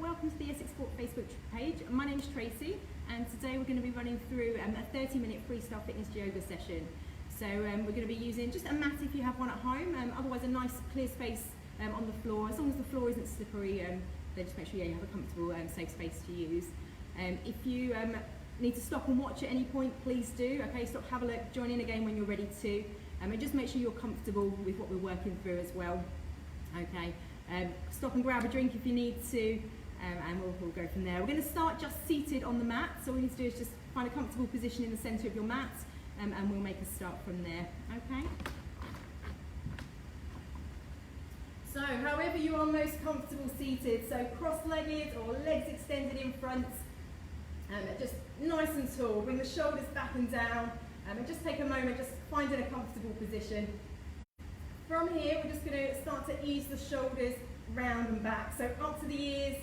welcome to the Essex Facebook page. My name's Tracy, and today we're going to be running through a 30-minute freestyle fitness yoga session. So we're going to be using just a mat if you have one at home, otherwise a nice clear space on the floor. As long as the floor isn't slippery, then just make sure you have a comfortable, safe space to use. If you need to stop and watch at any point, please do. Okay, stop, have a look, join in again when you're ready to, and just make sure you're comfortable with what we're working through as well. Okay. Stop and grab a drink if you need to, and we'll go from there. We're going to start just seated on the mat, so all we need to do is just find a comfortable position in the centre of your mat, and we'll make a start from there. Okay? So, however you are most comfortable seated, so cross-legged or legs extended in front, just nice and tall. Bring the shoulders back and down, and just take a moment, just finding a comfortable position. From here, we're just going to start to ease the shoulders round and back. So up to the ears,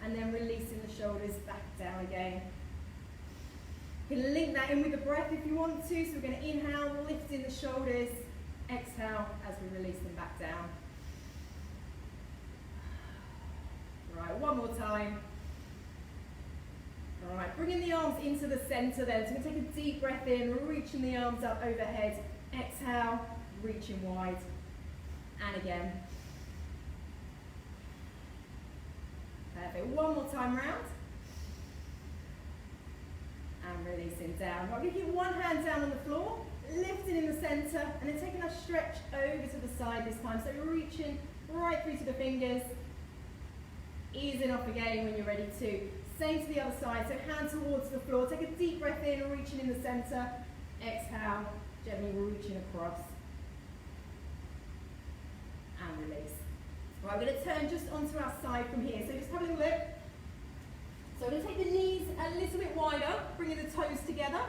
and then releasing the shoulders back down again. You can link that in with the breath if you want to. So we're going to inhale, lifting the shoulders, exhale as we release them back down. Right, one more time. All right, bringing the arms into the center then. So we're going to take a deep breath in, reaching the arms up overhead. Exhale, reaching wide. And again. Perfect. One more time round. And releasing down. Right, we're going to keep one hand down on the floor, lifting in the centre, and then taking a stretch over to the side this time. So we're reaching right through to the fingers, easing off again when you're ready to. Same to the other side, so hand towards the floor. Take a deep breath in, reaching in the centre. Exhale, gently reaching across. And release. Right, we're going to turn just onto our side from here. So just having a look. So we're going to take the knees a little bit wider, bringing the toes together,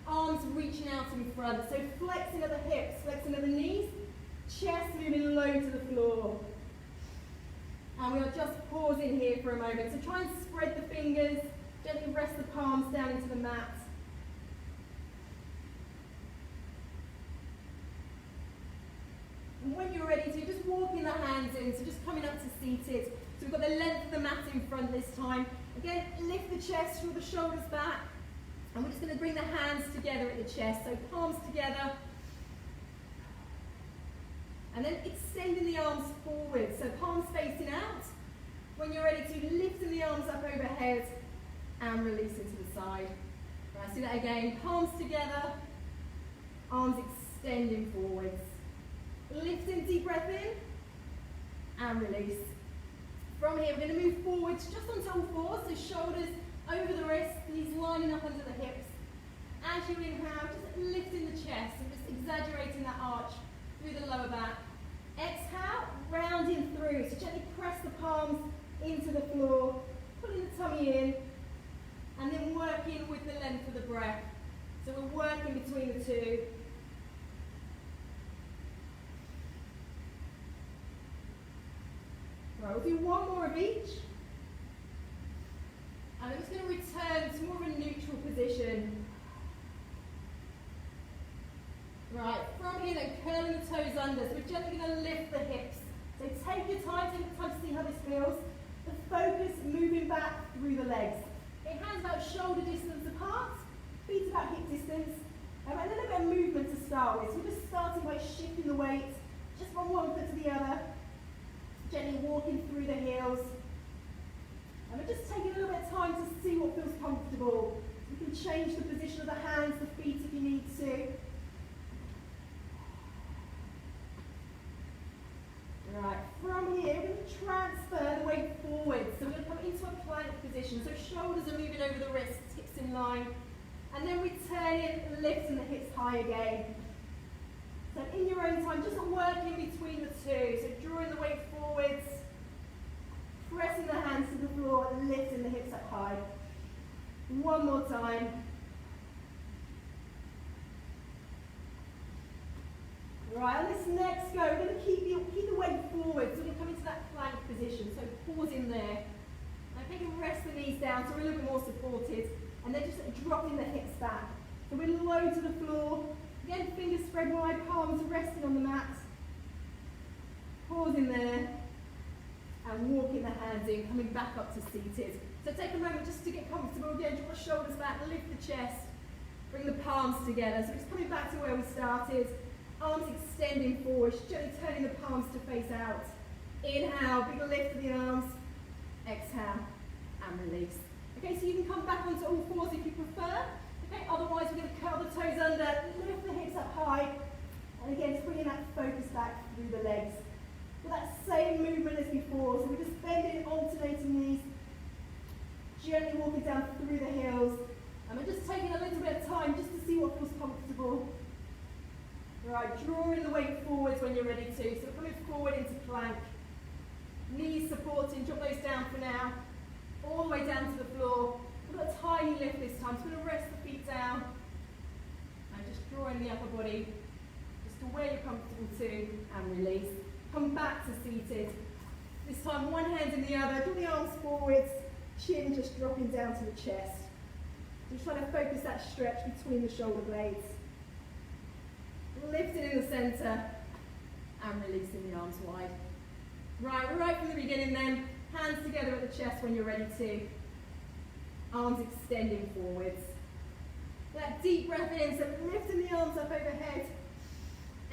arms reaching out in front. So flexing at the hips, flexing at the knees, chest moving low to the floor. And we are just pausing here for a moment. So try and spread the fingers, gently rest the palms down into the mat. And when you're ready to, just walking the hands in, so just coming up to seated. So we've got the length of the mat in front this time. Again, lift the chest, draw the shoulders back. And we're just going to bring the hands together at the chest, so palms together. And then extending the arms forward, so palms facing out. When you're ready to, lifting the arms up overhead and releasing to the side. Right, let's do that again. Palms together, arms extending forwards. Lifting, deep breath in, and release. From here, we're going to move forwards just onto all fours, so shoulders over the wrists, knees lining up under the hips. As you inhale, just lifting the chest and just exaggerating that arch through the lower back. Exhale, rounding through, so gently press the palms into the floor, pulling the tummy in, and then working with the length of the breath. So we're working between the two. Right, we'll do one more of each. And I'm just going to return to more of a neutral position. Right, from here then, curling the toes under. So we're gently going to lift the hips. So take your time, take the time to see how this feels. The focus moving back through the legs. Okay, hands about shoulder distance apart, feet about hip distance. And a little bit of movement to start with. So we're just starting by shifting the weight, just from one foot to the other. Gently walking through the heels. And we're just taking a little bit of time to see what feels comfortable. You can change the position of the hands, the feet if you need to. Right, from here we're going to transfer the weight forward. So we're going to come into a plank position. So shoulders are moving over the wrists, hips in line. And then returning, lifting the hips high again. So in your own time, just working between the two. So drawing the weight forwards, pressing the hands to the floor, and lifting the hips up high. One more time. Right, on this next go, we're going to keep the weight forward. So we're going to come into that plank position. So pausing there. Now take a rest the knees down so we're a little bit more supported. And then just dropping the hips back. So we're low to the floor. Again, fingers spread wide, palms resting on the mat. Pausing there and walking the hands hands in, coming back up to seated. So take a moment just to get comfortable. Again, draw the shoulders back, lift the chest, bring the palms together. So just coming back to where we started. Arms extending forward, gently turning the palms to face out. Inhale, big lift of the arms. Exhale, and release. Okay, so you can come back onto all fours if you prefer. Okay, otherwise we're going to curl the toes under, lift the hips up high, and again, just bringing that focus back through the legs. With that same movement as before, so we're just bending, alternating knees, gently walking down through the heels, and we're just taking a little bit of time just to see what feels comfortable. Right, drawing the weight forwards when you're ready to, so we're coming forward into plank. Knees supporting, drop those down for now, all the way down to the floor. We've got a tiny lift this time, so we're going to rest the feet down, and just drawing the upper body just to where you're comfortable to, and release. Come back to seated. This time, one hand in the other, draw the arms forwards, chin just dropping down to the chest. Just trying to focus that stretch between the shoulder blades. Lifting in the centre, and releasing the arms wide. Right from the beginning then, hands together at the chest when you're ready to. Arms extending forwards. That deep breath in, so lifting the arms up overhead.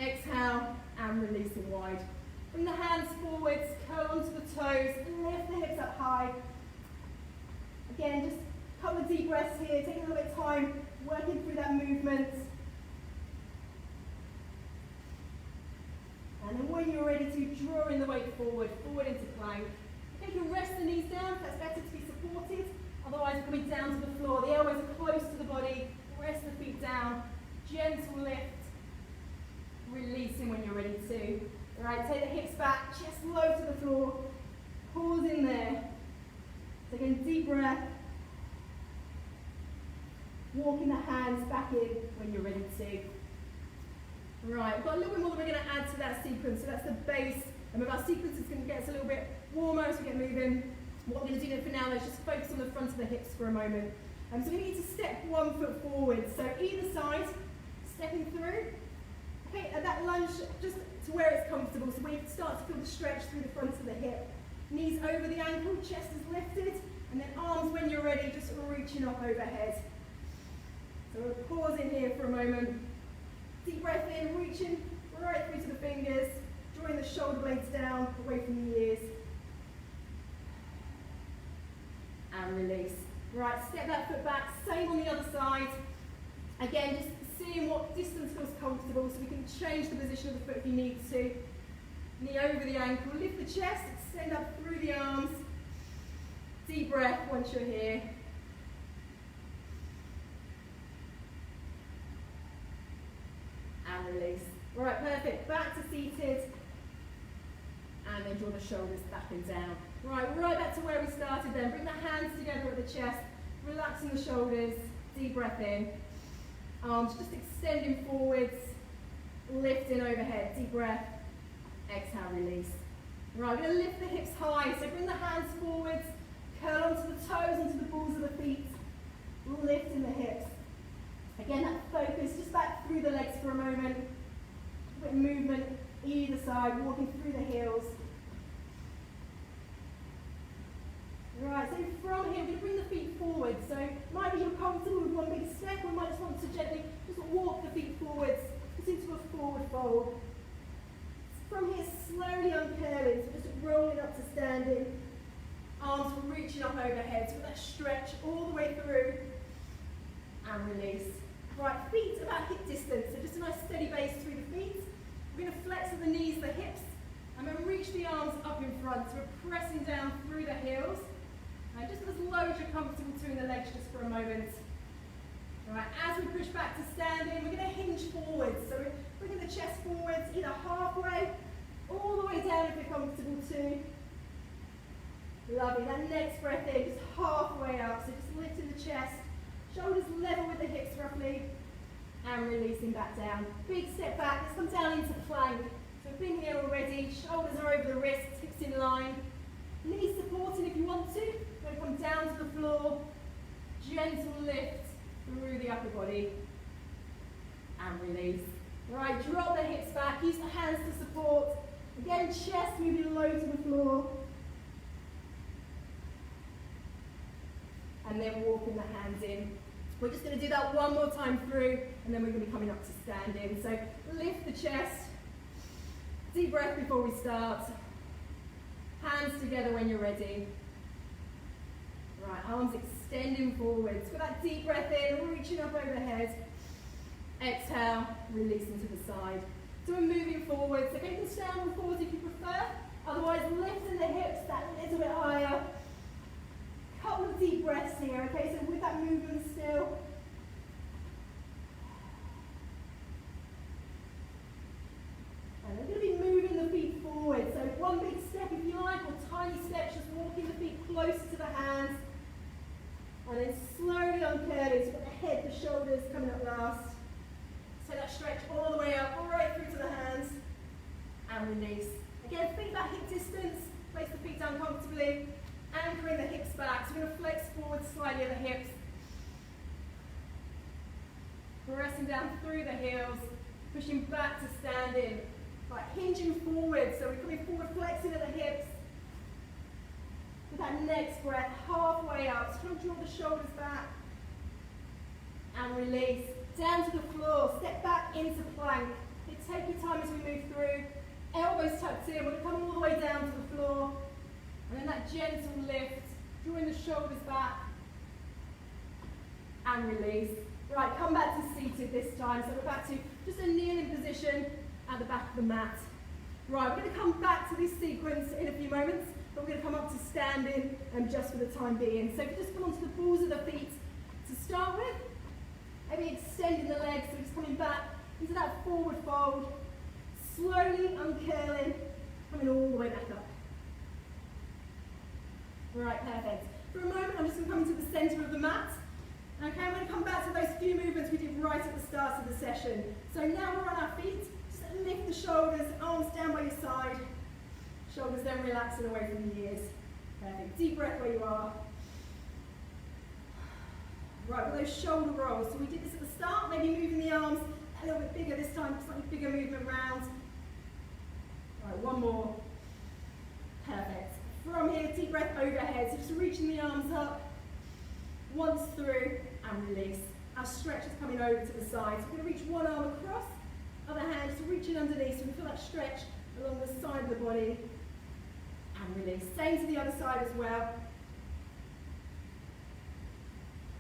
Exhale, and releasing wide. Bring the hands forwards, curl onto the toes, lift the hips up high. Again, just a couple of deep breaths here, taking a little bit of time, working through that movement. And then when you're ready to, draw in the weight forward into plank. Okay, you can rest the knees down if that's better to be supported. Otherwise, we're coming down to the floor. The elbows are close to the body. Rest the feet down. Gentle lift. Releasing when you're ready to. Right, take the hips back, chest low to the floor. Pause in there. So again, deep breath. Walking the hands back in when you're ready to. Right, we've got a little bit more that we're going to add to that sequence. So that's the base. And with our sequence, it's going to get us a little bit warmer as we get moving. What we're going to do for now is just focus on the front of the hips for a moment. So we're going to need to step 1 foot forward. So either side, stepping through. Okay, and that lunge just to where it's comfortable. So we start to feel the stretch through the front of the hip. Knees over the ankle, chest is lifted. And then arms, when you're ready, just reaching up overhead. So we'll pause in here for a moment. Deep breath in, reaching right through to the fingers. Drawing the shoulder blades down, away from the ears. And release. Right, step that foot back, same on the other side. Again, just seeing what distance feels comfortable so we can change the position of the foot if you need to. Knee over the ankle, lift the chest, extend up through the arms. Deep breath once you're here. And release. Right, perfect. Back to seated. And then draw the shoulders back and down. Right back to where we started then. Bring the hands together at the chest. Relaxing the shoulders. Deep breath in. Arms just extending forwards. Lifting overhead. Deep breath. Exhale, release. Right, we're going to lift the hips high. So bring the hands forwards. Curl onto the toes, onto the balls of the feet. Lifting the hips. Again, that focus just back through the legs for a moment. A bit of movement either side, walking through the heels. Right, so from here, we're going to bring the feet forward. So might be you're comfortable with one big step, or might just want to gently just walk the feet forwards, just into a forward fold. From here, slowly uncurling, so just rolling up to standing. Arms reaching up overhead, so with that stretch all the way through. And release. Right, feet about hip distance, so just a nice steady base through the feet. We're going to flex at the knees, the hips, and then reach the arms up in front. So we're pressing down through the heels. And just as low as you're comfortable to in the legs just for a moment. Right, as we push back to standing, we're going to hinge forwards. So we're bringing the chest forwards, either halfway, all the way down if you're comfortable to. Lovely, that next breath in, just halfway up. So just lifting the chest, shoulders level with the hips roughly, and releasing back down. Big step back, let's come down into plank. So we've been here already, shoulders are over the wrists, hips in line. Knees supporting if you want to. We're going to come down to the floor. Gentle lift through the upper body. And release. Right, drop the hips back. Use the hands to support. Again, chest moving low to the floor. and then walking the hands in. We're just going to do that one more time through, and then we're going to be coming up to standing. So lift the chest, deep breath before we start, hands together when you're ready. Right, arms extending forwards. With that deep breath in, reaching up overhead. Exhale, releasing to the side. So we're moving forwards. So you can stand on forwards if you prefer. Otherwise, lifting the hips that little bit higher. Couple of deep breaths here, okay? So with that movement still. And we're going to be moving the feet forward. So one big step if you like, or tiny steps, just walking the feet closer to the hands. And then slowly uncurling, so you've got the head, the shoulders coming up last. So that stretch all the way up, all right through to the hands. And release. Again, feet back hip distance. Place the feet down comfortably. Anchoring the hips back. So we're going to flex forward slightly at the hips. Pressing down through the heels. Pushing back to standing. Right, hinging forward. So we're coming forward, flexing at the hips. With that next breath, halfway up. So try to draw the shoulders back. And release. Down to the floor. Step back into plank. Take your time as we move through. Elbows tucked in. We're going to come all the way down to the floor. And then that gentle lift. Drawing the shoulders back. And release. Right, come back to seated this time. So we're back to just a kneeling position at the back of the mat. Right, we're going to come back to this sequence in a few moments. But we're going to come up to standing just for the time being. So if you just come onto the balls of the feet to start with. Maybe extending the legs, so just coming back into that forward fold. Slowly uncurling, coming all the way back up. Right, perfect. For a moment, I'm just going to come into the centre of the mat. Okay, I'm going to come back to those few movements we did right at the start of the session. So now we're on our feet. Just lift the shoulders, arms down by your side. Shoulders then relaxing away from the ears. Perfect. Deep breath where you are. Right, with those shoulder rolls. So we did this at the start, maybe moving the arms a little bit bigger this time, slightly bigger movement round. Right, one more. Perfect. From here, deep breath overhead. So just reaching the arms up, once through, and release. Our stretch is coming over to the side. So we're going to reach one arm across, other hand just reaching underneath. So we feel that stretch along the side of the body, and release. Same to the other side as well.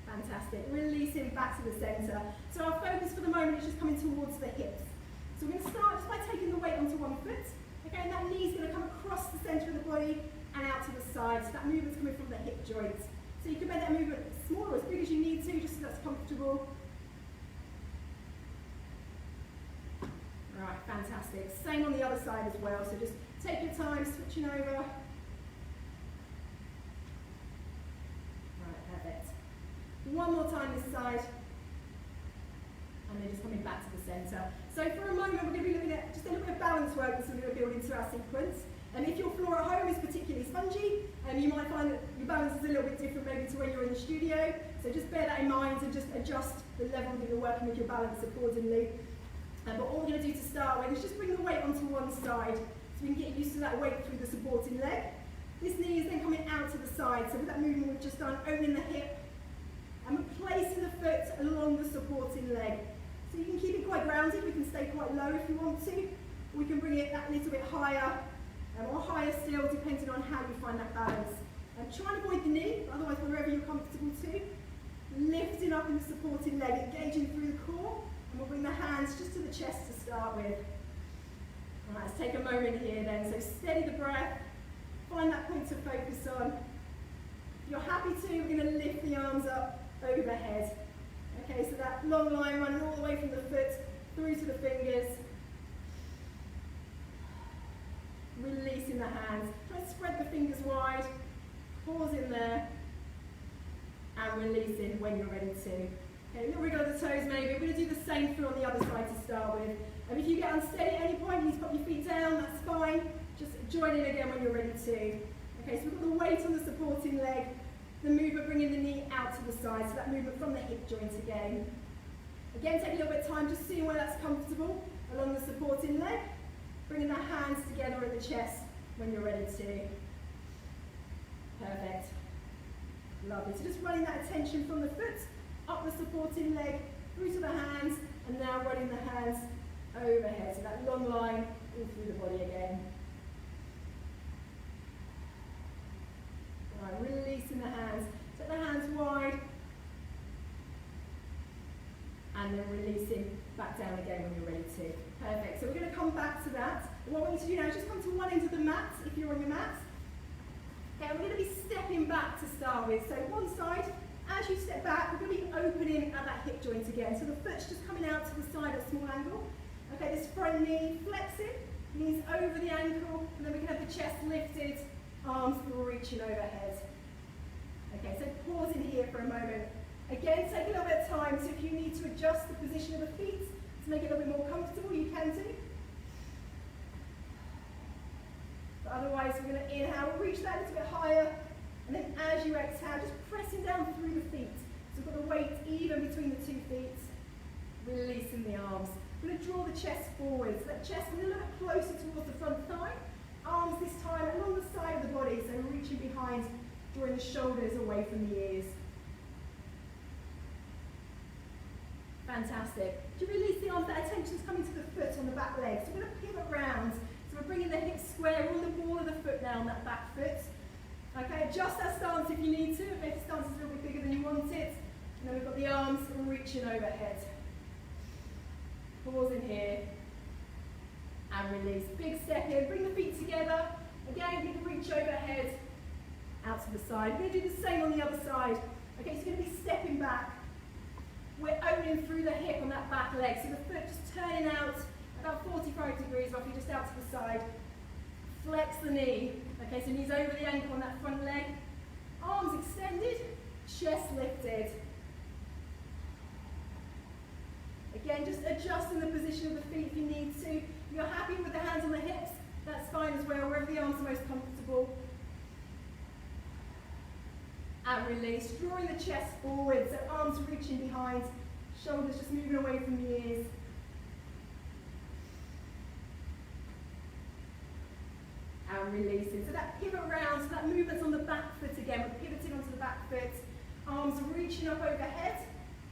Fantastic. Releasing back to the centre. So our focus for the moment is just coming towards the hips. So we're going to start just by taking the weight onto one foot. Okay, and that knee is going to come across the centre of the body and out to the side. So that movement's coming from the hip joints. So you can make that movement small or as big as you need to, just so that's comfortable. Right, fantastic. Same on the other side as well. So just take your time, switching over. Right, perfect. One more time this side, and then just coming back to the centre. So for a moment we're going to be looking at just a little bit of balance work that's going to build into our sequence. And if your floor at home is particularly spongy, you might find that your balance is a little bit different maybe to when you're in the studio. So just bear that in mind and just adjust the level that you're working with your balance accordingly. But all we're going to do to start with is just bring the weight onto one side so we can get used to that weight through the supporting leg. This knee is then coming out to the side. So with that movement we've just done, opening the hip, and we're placing the foot along the supporting leg. So you can keep it quite grounded, we can stay quite low if you want to. We can bring it that little bit higher, or higher still, depending on how you find that balance. And try and avoid the knee, but otherwise wherever you're comfortable to. Lifting up in the supporting leg, engaging through the core, and we'll bring the hands just to the chest to start with. All right, let's take a moment here then. So steady the breath, find that point to focus on. If you're happy to, we're going to lift the arms up overhead. Okay, so that long line running all the way from the foot through to the fingers. Releasing the hands. Try to spread the fingers wide. Pause in there. And releasing when you're ready to. Okay, a little wriggle of the toes maybe. We're going to do the same through on the other side to start with. And if you get unsteady at any point, you need to put your feet down, that's fine. Just join in again when you're ready to. Okay, so we've got the weight on the supporting leg. The movement bringing the knee out to the side, so that movement from the hip joint again. Again, take a little bit of time just seeing where that's comfortable along the supporting leg. Bringing the hands together at the chest when you're ready to. Perfect. Lovely. So just running that attention from the foot, up the supporting leg, through to the hands, and now running the hands overhead. So that long line all through the body again. All right, releasing the hands. Set the hands wide. And then releasing back down again when you're ready to. Perfect. So we're going to come back to that. And what I want you to do now is just come to one end of the mat, if you're on your mat. Okay, we're going to be stepping back to start with. So one side, as you step back, we're going to be opening at that hip joint again. So the foot's just coming out to the side at a small angle. Okay, this front knee flexing, knees over the ankle, and then we can have the chest lifted, arms reaching overhead. Okay, so pausing here for a moment. Again, take a little bit of time, so if you need to adjust the position of the feet to make it a little bit more comfortable, you can do. But otherwise, we're going to inhale, reach that a little bit higher, and then as you exhale, just pressing down through the feet. So we've got the weight even between the 2 feet, releasing the arms. We're going to draw the chest forward, so that chest is a little bit closer towards the front thigh. Arms this time along the side of the body, so reaching behind, drawing the shoulders away from the ears. Fantastic. To release the arms, that attention's coming to the foot on the back leg. So we're going to pivot round. So we're bringing the hips square. We're on the ball of the foot now on that back foot. Okay, adjust that stance if you need to. If the stance is a little bit bigger than you want it. And then we've got the arms reaching overhead. Pause in here. And release. Big step in. Bring the feet together. Again, big reach overhead. Out to the side. We're going to do the same on the other side. Okay, so you're going to be stepping back. We're opening through the hip on that back leg, so the foot just turning out about 45 degrees, roughly just out to the side. Flex the knee. Okay, so knees over the ankle on that front leg. Arms extended, chest lifted. Again, just adjusting the position of the feet if you need to. If you're happy with the hands on the hips, that's fine as well, wherever the arms are most comfortable. And release, drawing the chest forward, so arms reaching behind, shoulders just moving away from the ears. And releasing. So that pivot round, so that movement's on the back foot again. We're pivoting onto the back foot, arms reaching up overhead.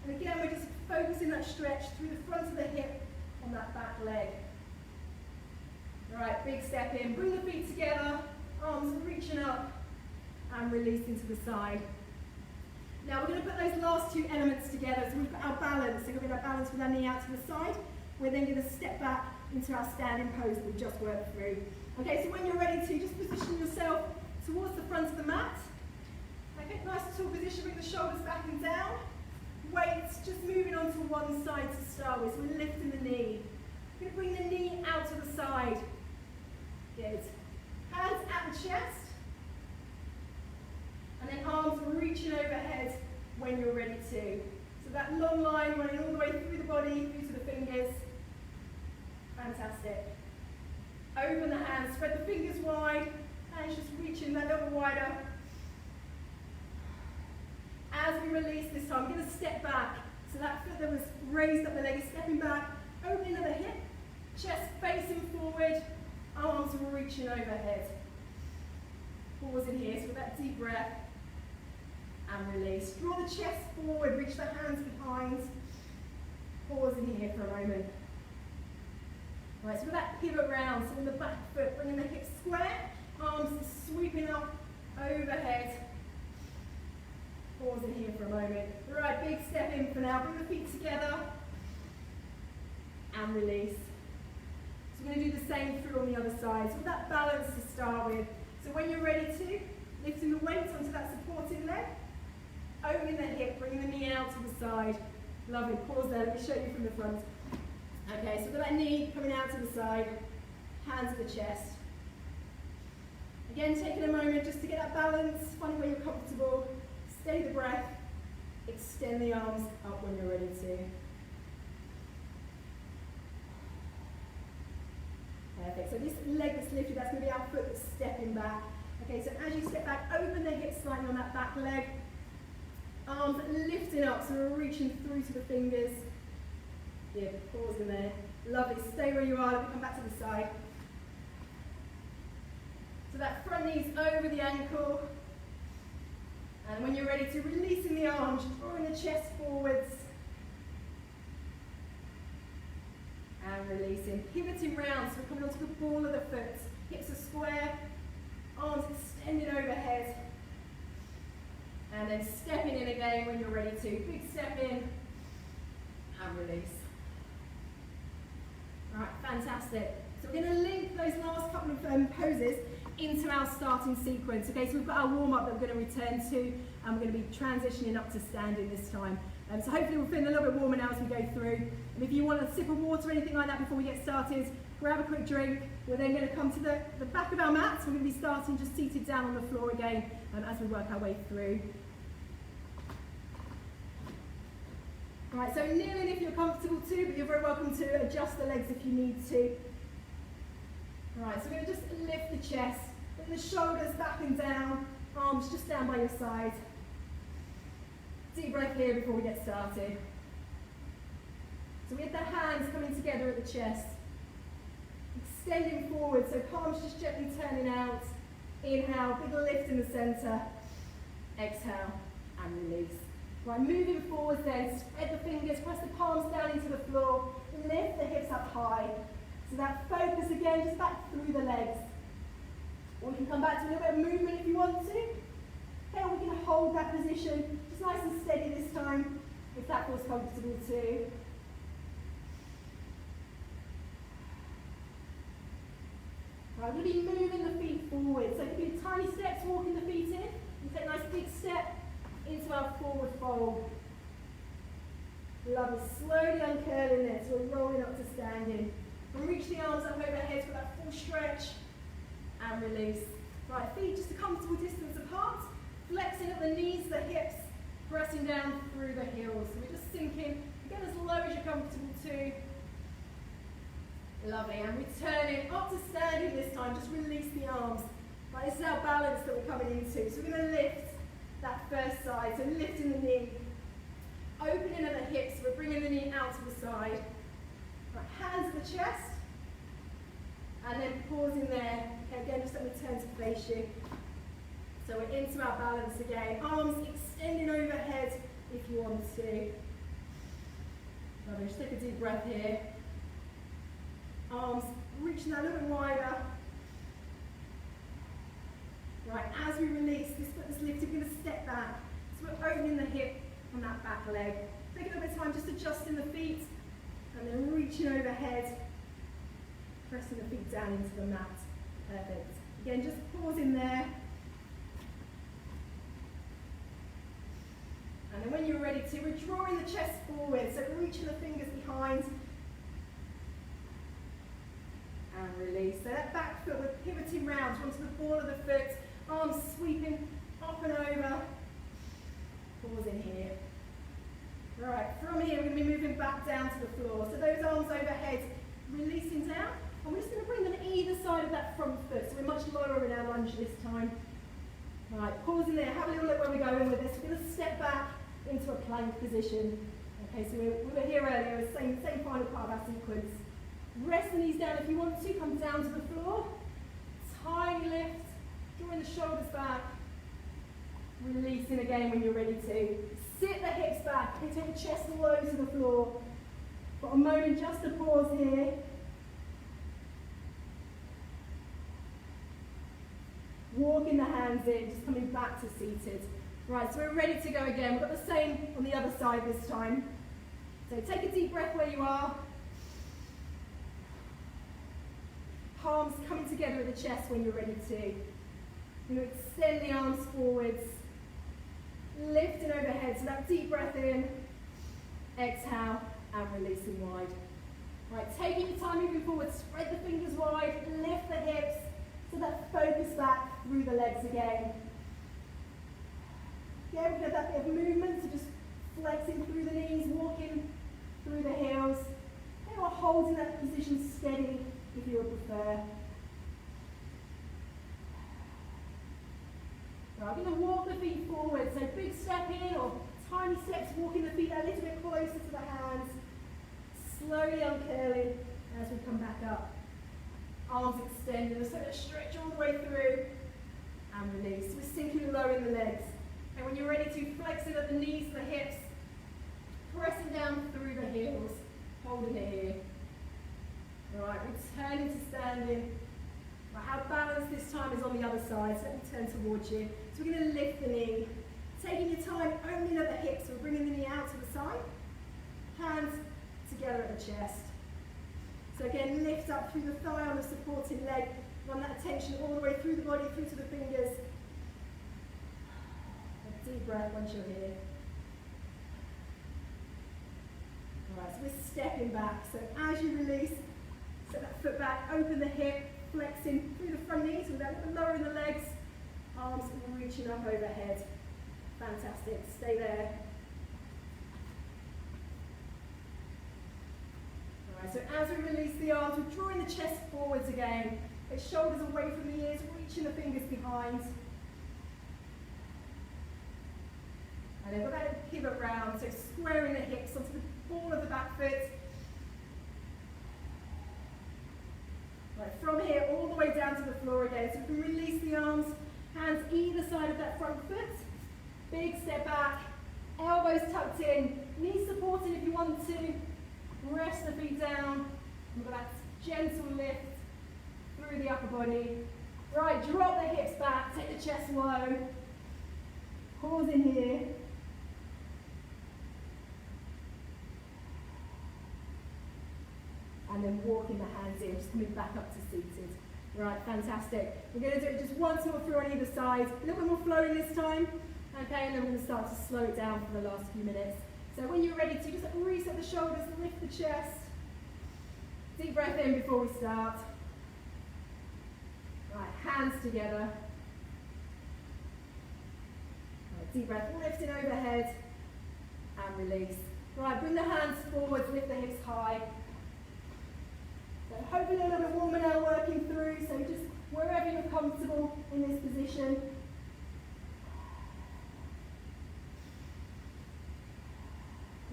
And again, we're just focusing that stretch through the front of the hip on that back leg. All right, big step in. Bring the feet together, arms reaching up. And releasing to the side. Now we're going to put those last 2 elements together. So we've got our balance. So we're going to balance with our knee out to the side. We're then going to step back into our standing pose that we just worked through. Okay, so when you're ready to, just position yourself towards the front of the mat. Okay, nice tall position, bring the shoulders back and down. Weights just moving onto one side to start with. So we're lifting the knee. We're going to bring the knee out to the side. Good. Hands at the chest. And then arms reaching overhead when you're ready to. So that long line running all the way through the body, through to the fingers. Fantastic. Open the hands, spread the fingers wide, hands just reaching that little wider. As we release this time, we're going to step back. So that foot that was raised up the leg is stepping back, opening at the hip, chest facing forward, arms reaching overhead. Pause in here, so with that deep breath. And release. Draw the chest forward, reach the hands behind. Pause in here for a moment. Right, so with that pivot round, so in the back foot, bringing the hips square, arms sweeping up overhead. Pause in here for a moment. Right, big step in for now. Bring the feet together. And release. So we're going to do the same through on the other side. So with that balance to start with. So when you're ready to, lifting the weight onto that supporting leg. Opening the hip, bringing the knee out to the side. Lovely, pause there, let me show you from the front. Okay, so with that knee coming out to the side, hands at the chest. Again, taking a moment just to get that balance, find where you're comfortable, steady the breath, extend the arms up when you're ready to. Perfect, so this leg that's lifted, that's going to be our foot that's stepping back. Okay, so as you step back, open the hips slightly on that back leg. Arms lifting up, so we're reaching through to the fingers. Yeah, pause in there. Lovely, stay where you are, let me come back to the side. So that front knee's over the ankle. And when you're ready to releasing the arms, drawing the chest forwards. And releasing, pivoting round, so we're coming onto the ball of the foot. Hips are square, arms extending overhead. And then stepping in again when you're ready to. Big step in and release. Right, fantastic. So we're going to link those last couple of poses into our starting sequence. Okay, so we've got our warm-up that we're going to return to, and we're going to be transitioning up to standing this time. So hopefully we're feeling a little bit warmer now as we go through. And if you want a sip of water or anything like that before we get started, grab a quick drink. We're then going to come to the back of our mats. We're going to be starting just seated down on the floor again as we work our way through. Right, so kneeling if you're comfortable too, but you're very welcome to adjust the legs if you need to. Right, so we're going to just lift the chest, bring the shoulders back and down, arms just down by your side. Deep breath here before we get started. So we have the hands coming together at the chest, extending forward, so palms just gently turning out. Inhale, big lift in the centre. Exhale, and release. Right, moving forward then, spread the fingers, press the palms down into the floor, lift the hips up high. So that focus again, just back through the legs. Or we can come back to a little bit of movement if you want to. Okay, or we can hold that position, just nice and steady this time, if that feels comfortable too. Right, we're going to be moving the feet forward. So it could be tiny steps, walking the feet in. You take a nice big step into our forward fold. Lovely, slowly uncurling this. We're rolling up to standing. And reach the arms up overhead for that full stretch. And release. Right, feet just a comfortable distance apart. Flexing at the knees, the hips, pressing down through the heels. So we're just sinking, again as low as you're comfortable to. Lovely, and returning up to standing this time. Just release the arms. Right, this is our balance that we're coming into. So we're going to lift that first side, so lifting the knee, opening at the hips, we're bringing the knee out to the side. Right, hands at the chest, and then pausing there. Okay, again, just let me turn to face you. So we're into our balance again. Arms extending overhead if you want to. Lovely, just take a deep breath here. Arms reaching out a little bit wider. Right, as we release, this foot is lifted, we're going to step back. So we're opening the hip on that back leg. Take a little bit of time just adjusting the feet, and then reaching overhead, pressing the feet down into the mat. Perfect. Again, just pausing there. And then when you're ready to, we're drawing the chest forward, so we're reaching the fingers behind. And release. So that back foot, we're pivoting round onto the ball of the foot. Arms sweeping up and over. Pausing here. Right, from here we're going to be moving back down to the floor. So those arms overhead, releasing down. And we're just going to bring them either side of that front foot. So we're much lower in our lunge this time. Right, pausing there. Have a little look where we're going with this. We're going to step back into a plank position. Okay, so we were here earlier, same final part of our sequence. Rest the knees down if you want to. Come down to the floor. Tiny lift. Drawing the shoulders back. Releasing again when you're ready to. Sit the hips back. And take the chest low to the floor. For a moment, just a pause here. Walking the hands in, just coming back to seated. Right, so we're ready to go again. We've got the same on the other side this time. So take a deep breath where you are. Palms coming together at the chest when you're ready to. You extend the arms forwards, lifting overhead. So that deep breath in, exhale, and releasing wide. Right, taking your time moving forward, spread the fingers wide, lift the hips, so that focus back through the legs again. Yeah, we've got that bit of movement, so just flexing through the knees, walking through the heels. And we're holding that position steady if you would prefer. Right, I'm going to walk the feet forward, so big step in or tiny steps, walking the feet a little bit closer to the hands, slowly uncurling as we come back up. Arms extended, so let's stretch all the way through and release. We're sinking low in the legs. And when you're ready to, flex it at the knees, the hips, pressing down through the heels, holding it here. All right, returning to standing. Right, how balanced this time is on the other side, so let me turn towards you. So we're going to lift the knee, taking your time, opening at the hips, we're bringing the knee out to the side, hands together at the chest. So again, lift up through the thigh on the supporting leg, run that attention all the way through the body, through to the fingers. A deep breath once you're here. Alright, so we're stepping back. So as you release, set that foot back, open the hip, flexing through the front knees, and then lowering the legs, arms reaching up overhead. Fantastic, stay there. Alright, so as we release the arms, we're drawing the chest forwards again. The shoulders away from the ears, reaching the fingers behind. And then we're going to pivot round, so squaring the hips onto the ball of the back foot. Right, from here all the way down to the floor again. So we can release the arms, hands either side of that front foot. Big step back, elbows tucked in, knees supported if you want to. Rest the feet down. We've got that gentle lift through the upper body. Right, drop the hips back, take the chest low. Pause in here. And then walking the hands in, just coming back up to seated. Right, fantastic. We're going to do it just once more through on either side. A little bit more flowing this time. Okay, and then we're going to start to slow it down for the last few minutes. So when you're ready to, just reset the shoulders, lift the chest. Deep breath in before we start. Right, hands together. Right, deep breath, lifting overhead and release. Right, bring the hands forward, lift the hips high. So hopefully a little bit warmer now working through, so just wherever you're comfortable in this position.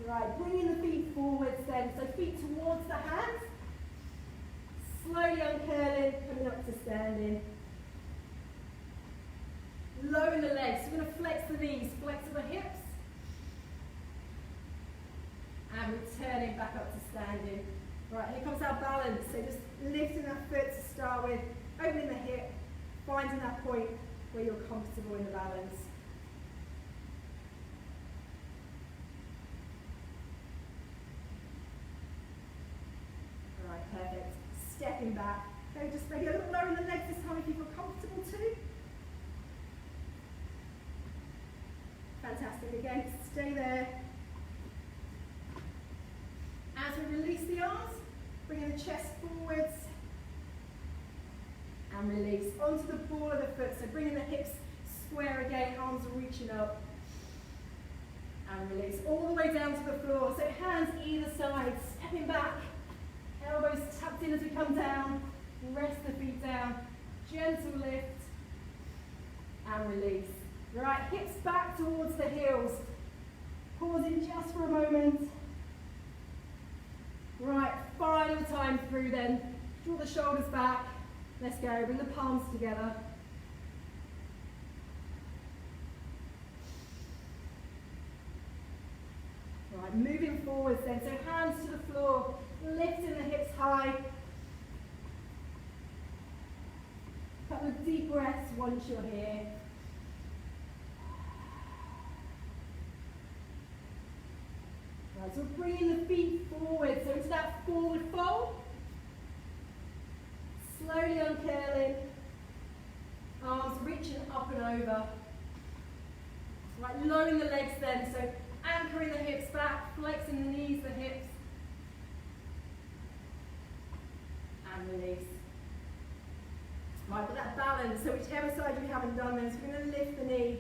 Right, bringing the feet forwards then, so feet towards the hands. Slowly uncurling, coming up to standing. Lowering the legs, so we're going to flex the knees, flex the hips. And returning back up to standing. Right, here comes our balance, so just lifting that foot to start with, opening the hip, finding that point where you're comfortable in the balance. Alright, perfect. Stepping back. Okay, just maybe a little lower in the legs this time if you feel comfortable too. Fantastic, again, stay there. As we release the arms, bringing the chest forwards and release onto the ball of the foot. So bringing the hips square again, arms reaching up and release all the way down to the floor. So hands either side, stepping back, elbows tucked in as we come down. Rest the feet down, gentle lift and release. Right, hips back towards the heels. Pausing just for a moment. Right, final time through then. Draw the shoulders back. Let's go, bring the palms together. Right, moving forwards then. So hands to the floor, lifting the hips high. Couple of deep breaths once you're here. Right, so we're bringing the feet forward, so into that forward fold. Slowly uncurling, arms reaching up and over. Right, lowering the legs then, so anchoring the hips back, flexing the knees, the hips. And release. Right, but that balance, so whichever side you haven't done then, so we're going to lift the knee,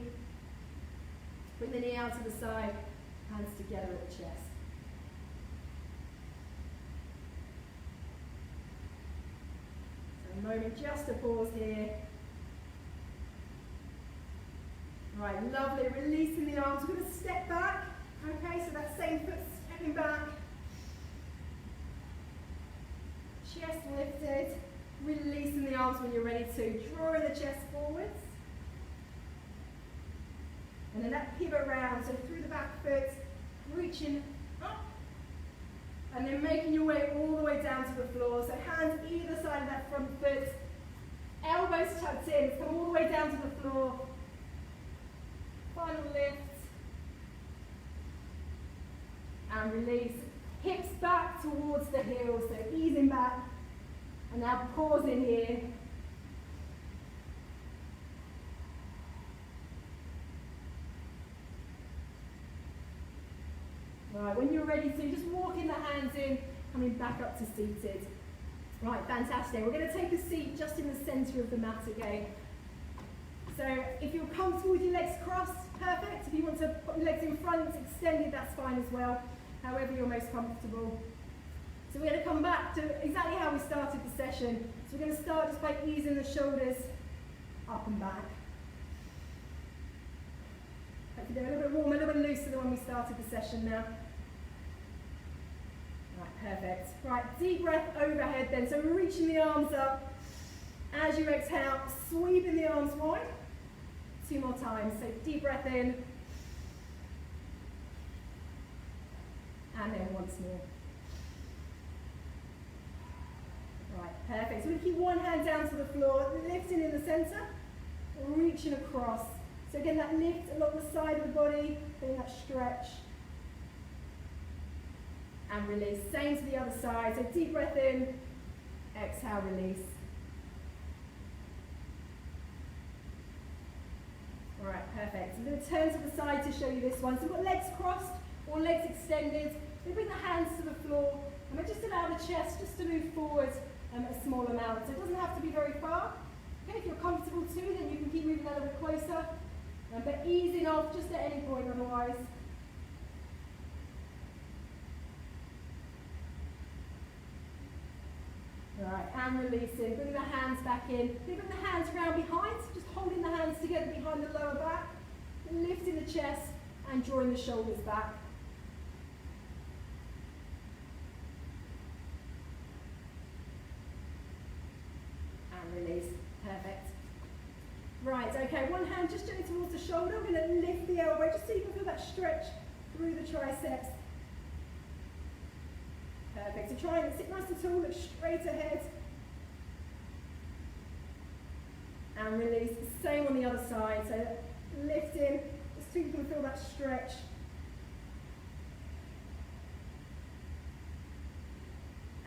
bring the knee out to the side, hands together at the chest. So a moment just to pause here. Right, lovely, releasing the arms, we're going to step back, okay, so that same foot stepping back, chest lifted, releasing the arms when you're ready to, drawing the chest forwards, And then that pivot round, so through the back foot, reaching up, and then making your way all the way down to the floor. So hands either side of that front foot, elbows tucked in, come all the way down to the floor. Final lift. And release. Hips back towards the heels, so easing back. And now pausing here. Right, when you're ready to, just walking the hands in, coming back up to seated. Right, fantastic. We're going to take a seat just in the centre of the mat again. So if you're comfortable with your legs crossed, perfect. If you want to put your legs in front, extended, that's fine as well. However you're most comfortable. So we're going to come back to exactly how we started the session. So we're going to start just by easing the shoulders up and back. Hopefully they're a little bit warmer, a little bit looser than when we started the session now. Right, perfect. Right, deep breath overhead then. So we're reaching the arms up. As you exhale, sweeping the arms wide. 2 more times. So deep breath in. And then once more. Right, perfect. So we keep one hand down to the floor, lifting in the centre, reaching across. So again, that lift along the side of the body, getting that stretch. And release. Same to the other side. So deep breath in, exhale, release. All right, perfect. So I'm going to turn to the side to show you this one. So we've got legs crossed or legs extended. We bring the hands to the floor, and we just allow the chest just to move forward a small amount. So it doesn't have to be very far. Okay, if you're comfortable too, then you can keep moving a little bit closer. But easing off just at any point otherwise. Right, and releasing. Bring the hands back in. Bring the hands round behind, just holding the hands together behind the lower back. Lifting the chest and drawing the shoulders back. And release. Perfect. Right, okay, one hand just gently towards the shoulder. We're going to lift the elbow just so you can feel that stretch through the triceps. Perfect. So try and sit nice and tall, look straight ahead. And release. Same on the other side. So lifting, just so you can feel that stretch.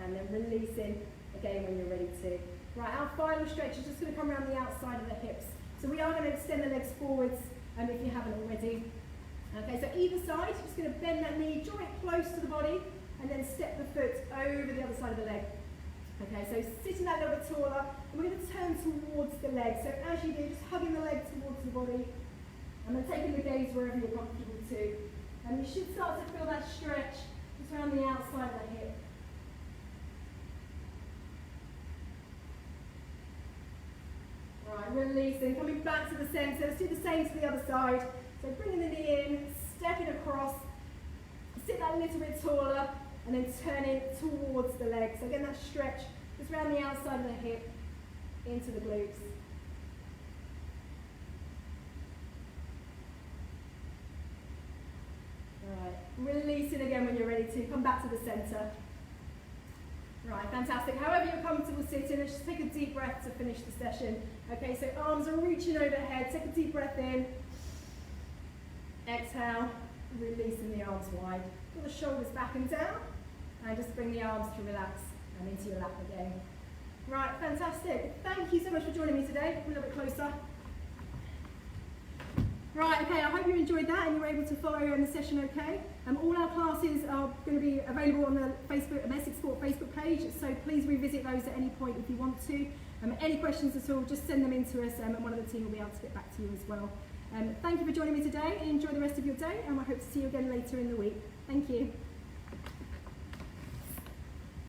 And then releasing again when you're ready to. Right, our final stretch is just going to come around the outside of the hips. So we are going to extend the legs forwards if you haven't already. Okay, so either side, just going to bend that knee, draw it close to the body, and then step the foot over the other side of the leg. Okay, so sitting that a little bit taller, and we're going to turn towards the leg. So as you do, just hugging the leg towards the body, and then taking the gaze wherever you're comfortable to. And you should start to feel that stretch just around the outside of the hip. Right, releasing, coming back to the centre. Let's do the same to the other side. So bringing the knee in, stepping across, sit that a little bit taller, and then turning towards the leg. So again, that stretch just around the outside of the hip, into the glutes. Right, releasing again when you're ready to. Come back to the centre. Right, fantastic. However you're comfortable sitting, let's just take a deep breath to finish the session. Okay, so arms are reaching overhead. Take a deep breath in. Exhale, releasing the arms wide. Pull the shoulders back and down. And just bring the arms to relax and into your lap again. Right, fantastic. Thank you so much for joining me today. A little bit closer. Right, okay, I hope you enjoyed that and you were able to follow the session okay. All our classes are going to be available on the Essex Sport Facebook page, so please revisit those at any point if you want to. Any questions at all, just send them in to us and one of the team will be able to get back to you as well. Thank you for joining me today and enjoy the rest of your day, and I hope to see you again later in the week. Thank you.